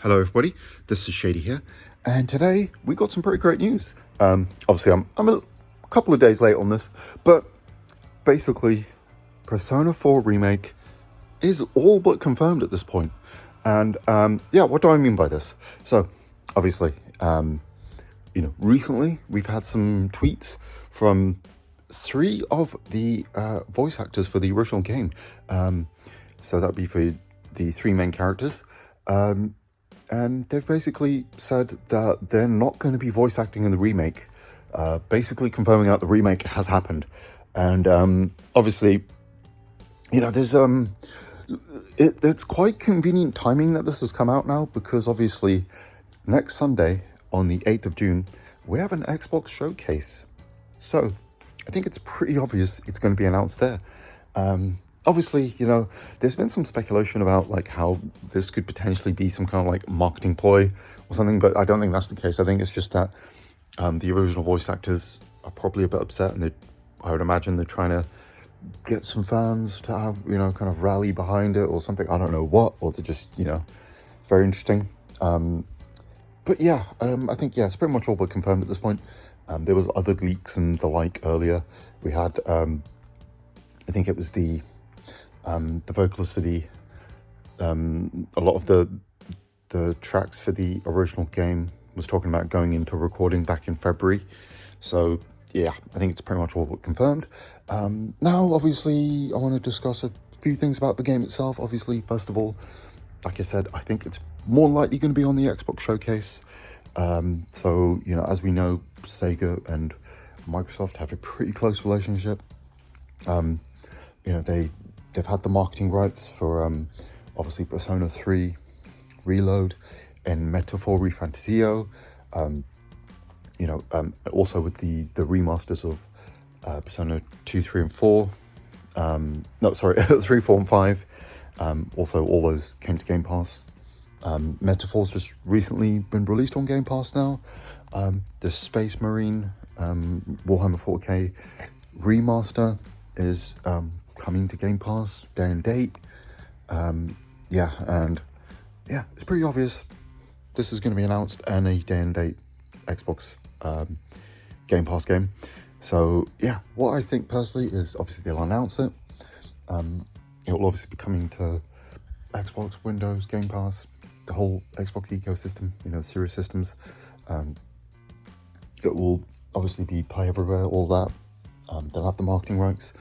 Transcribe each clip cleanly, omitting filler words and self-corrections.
Hello everybody, this is Shady here, and today we got some pretty great news. Obviously I'm a couple of days late on this, but basically Persona 4 Remake is all but confirmed at this point. And yeah, what do I mean by this? So obviously, recently we've had some tweets from three of the voice actors for the original game. So that'd be for the three main characters. And they've basically said that they're not going to be voice acting in the remake, basically confirming that the remake has happened. And obviously, there's it's quite convenient timing that this has come out now, because obviously next Sunday on the 8th of June, we have an Xbox showcase. So I think it's pretty obvious it's going to be announced there. Obviously, there's been some speculation about like how this could potentially be some kind of like marketing ploy or something, but I don't think that's the case. I think it's just that the original voice actors are probably a bit upset, and I would imagine they're trying to get some fans to have, kind of rally behind it or something. I don't know what, or they're just, it's very interesting. But yeah, I think, it's pretty much all but confirmed at this point. There was other leaks and the like earlier. We had, I think it was the vocalist for the a lot of the tracks for the original game was talking about going into recording back in February. So yeah, I think it's pretty much all confirmed. Now obviously I want to discuss a few things about the game itself. Obviously, first of all, like I said, I think it's more likely going to be on the Xbox showcase. So as we know, Sega and Microsoft have a pretty close relationship. They've had the marketing rights for obviously Persona 3 Reload and Metaphor Refantasio. Also with the remasters of Persona 2, 3, and 4. 3, 4, and 5. Also, all those came to Game Pass. Metaphor's just recently been released on Game Pass now. The Space Marine Warhammer 4K remaster is coming to Game Pass day and date. It's pretty obvious this is going to be announced and a day and date Xbox Game Pass game. So yeah, what I think personally is obviously they'll announce it. It will obviously be coming to Xbox, Windows, Game Pass, the whole Xbox ecosystem, Series systems. It will obviously be Play Everywhere, all that. They'll have the marketing rights.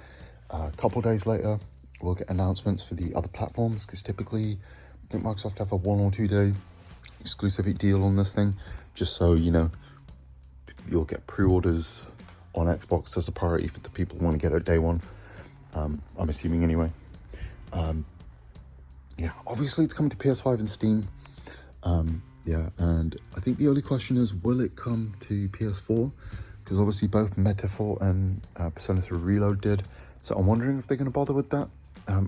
A couple days later, we'll get announcements for the other platforms, because typically I think Microsoft have a 1 or 2 day exclusivity deal on this thing, just so you'll get pre-orders on Xbox as a priority for the people who want to get it day one. I'm assuming anyway. Obviously it's coming to PS5 and Steam. And I think the only question is, will it come to PS4? Because obviously both Metaphor and Persona 3 Reload did. So I'm wondering if they're going to bother with that.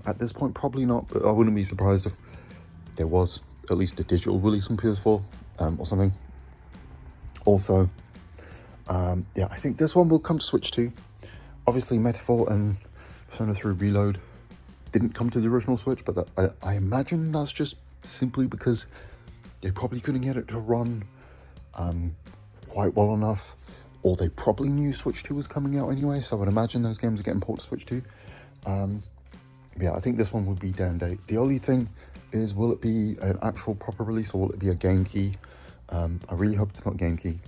At this point, probably not, but I wouldn't be surprised if there was at least a digital release on PS4 or something. Also, I think this one will come to Switch too. Obviously, Metaphor and Persona 3 Reload didn't come to the original Switch, but I imagine that's just simply because they probably couldn't get it to run quite well enough, or they probably knew Switch 2 was coming out anyway, so I would imagine those games are getting ported to Switch 2. I think this one would be day and date. The only thing is, will it be an actual proper release, or will it be a game key? I really hope it's not game key.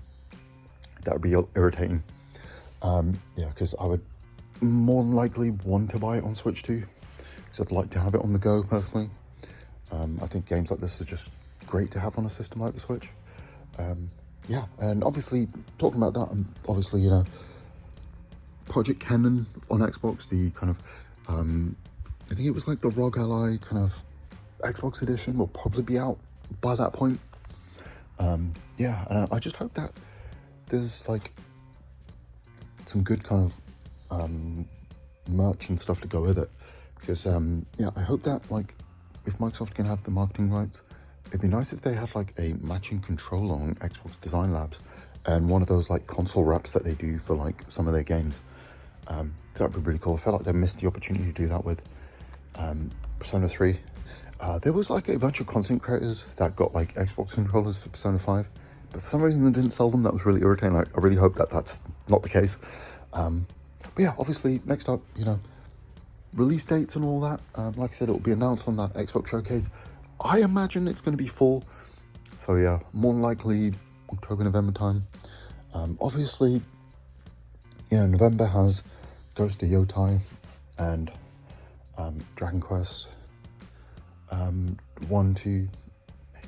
That would be irritating. Because I would more than likely want to buy it on Switch 2, because I'd like to have it on the go personally. I think games like this are just great to have on a system like the Switch. And obviously talking about that, obviously Project Cannon on Xbox, the kind of I think it was like the ROG Ally kind of Xbox edition, will probably be out by that point. And I just hope that there's like some good kind of merch and stuff to go with it, because I hope that, like, if Microsoft can have the marketing rights, it'd be nice if they had like a matching controller on Xbox Design Labs and one of those like console wraps that they do for like some of their games. That'd be really cool. I felt like they missed the opportunity to do that with Persona 3. There was like a bunch of content creators that got like Xbox controllers for Persona 5, but for some reason they didn't sell them. That was really irritating. I really hope that that's not the case. But yeah, obviously next up, release dates and all that. Like I said, it will be announced on that Xbox showcase. I imagine it's going to be fall. So yeah, more likely October, November time. Obviously, November has Ghost of Yotai and Dragon Quest 1 to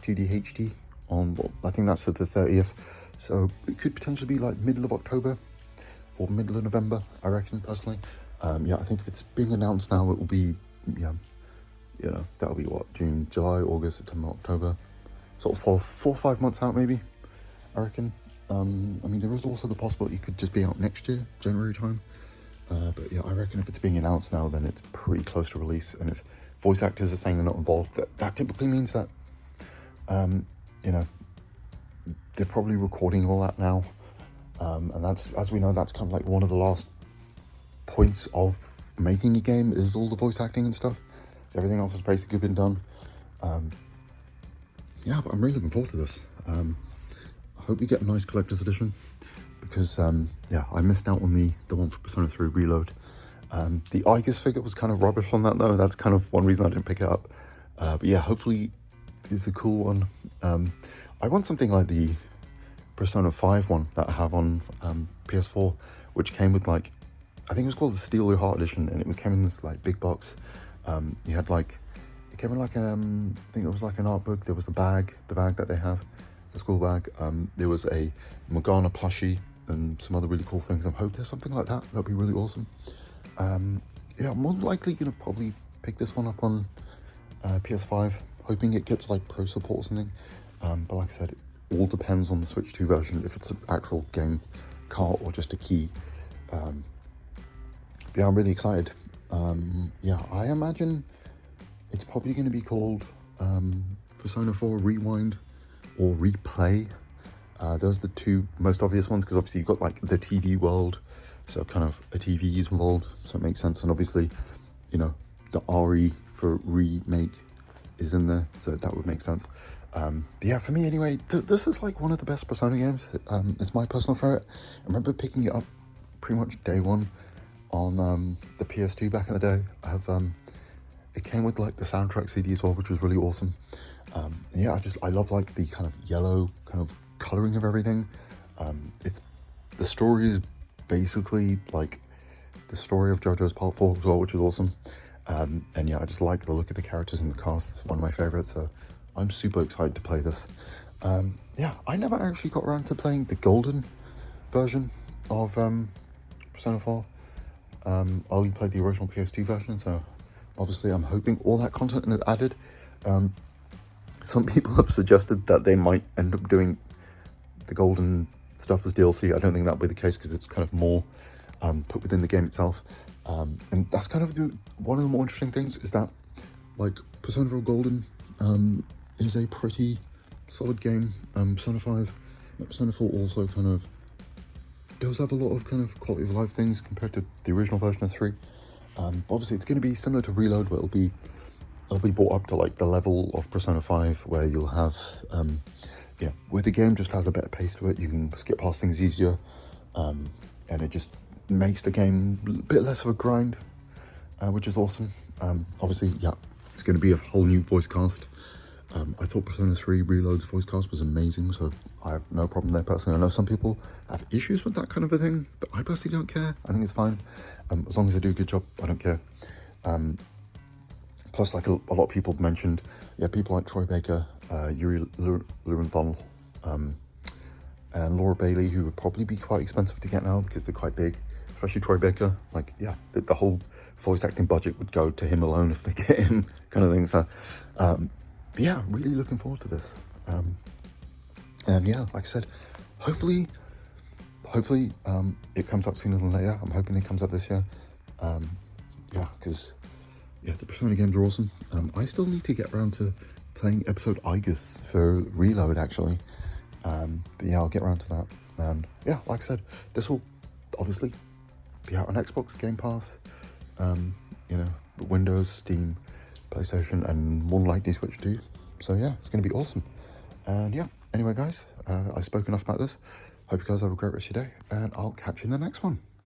2D on, I think that's for the 30th. So it could potentially be like middle of October or middle of November, I reckon, personally. I think if it's being announced now, it will be, that'll be what, June, July, August, September, October. Sort of 4 or 5 months out, maybe, I reckon. There is also the possibility it could just be out next year, January time. But yeah, I reckon if it's being announced now, then it's pretty close to release. And if voice actors are saying they're not involved, that typically means that, they're probably recording all that now. And that's, as we know, that's kind of like one of the last points of making a game is all the voice acting and stuff. So everything else has basically been done. But I'm really looking forward to this. I hope we get a nice collector's edition because, I missed out on the one for Persona 3 Reload. The Aegis figure was kind of rubbish on that though. That's kind of one reason I didn't pick it up. But yeah, hopefully it's a cool one. I want something like the Persona 5 one that I have on PS4, which came with like, I think it was called the Steal Your Heart edition, and it came in this like big box. You had like, it came in like, I think it was like an art book. There was the bag that they have, the school bag. There was a Morgana plushie and some other really cool things. I hope there's something like that. That'd be really awesome. I'm more likely gonna probably pick this one up on PS5, hoping it gets like pro support or something. But like I said, it all depends on the Switch 2 version, if it's an actual game cart or just a key. I'm really excited. I imagine it's probably going to be called Persona 4 Rewind or Replay. Those are the two most obvious ones, because obviously you've got like the TV world, so kind of a TV is involved, so it makes sense. And obviously, the RE for Remake is in there, so that would make sense. For me anyway, this is like one of the best Persona games. It's my personal favorite. I remember picking it up pretty much day one on the PS2 back in the day. It came with like the soundtrack CD as well, which was really awesome. I love like the kind of yellow kind of coloring of everything. The story is basically like the story of JoJo's Part 4 as well, which is awesome. I just like the look of the characters in the cast. It's one of my favorites, so I'm super excited to play this. I never actually got around to playing the golden version of Persona 4. I only played the original PS2 version, so obviously I'm hoping all that content is added. Some people have suggested that they might end up doing the golden stuff as DLC. I don't think that'll be the case, because it's kind of more put within the game itself. And that's kind of one of the more interesting things, is that like Persona 4 Golden is a pretty solid game. Persona 5, Persona 4 also kind of does have a lot of kind of quality of life things compared to the original version of 3. Obviously it's going to be similar to Reload, but it'll be brought up to like the level of Persona 5, where you'll have where the game just has a better pace to it. You can skip past things easier, and it just makes the game a bit less of a grind, which is awesome. Obviously, it's going to be a whole new voice cast. I thought Persona 3 Reload's voice cast was amazing, so I have no problem there personally. I know some people have issues with that kind of a thing, but I personally don't care. I think it's fine. As long as they do a good job, I don't care. Plus, like a lot of people mentioned, people like Troy Baker, Yuri Lowenthal, and Laura Bailey, who would probably be quite expensive to get now because they're quite big, especially Troy Baker. Like, the whole voice acting budget would go to him alone if they get him, kind of thing. So, really looking forward to this. Like I said, hopefully it comes out sooner than later. I'm hoping it comes out this year. Because the Persona games are awesome. I still need to get around to playing episode Aegis for Reload, actually. I'll get around to that. And like I said, this will obviously be out on Xbox Game Pass, Windows, Steam, PlayStation and one likely Switch too. So yeah, it's going to be awesome. And yeah, anyway guys, I've spoken enough about this. Hope you guys have a great rest of your day, and I'll catch you in the next one.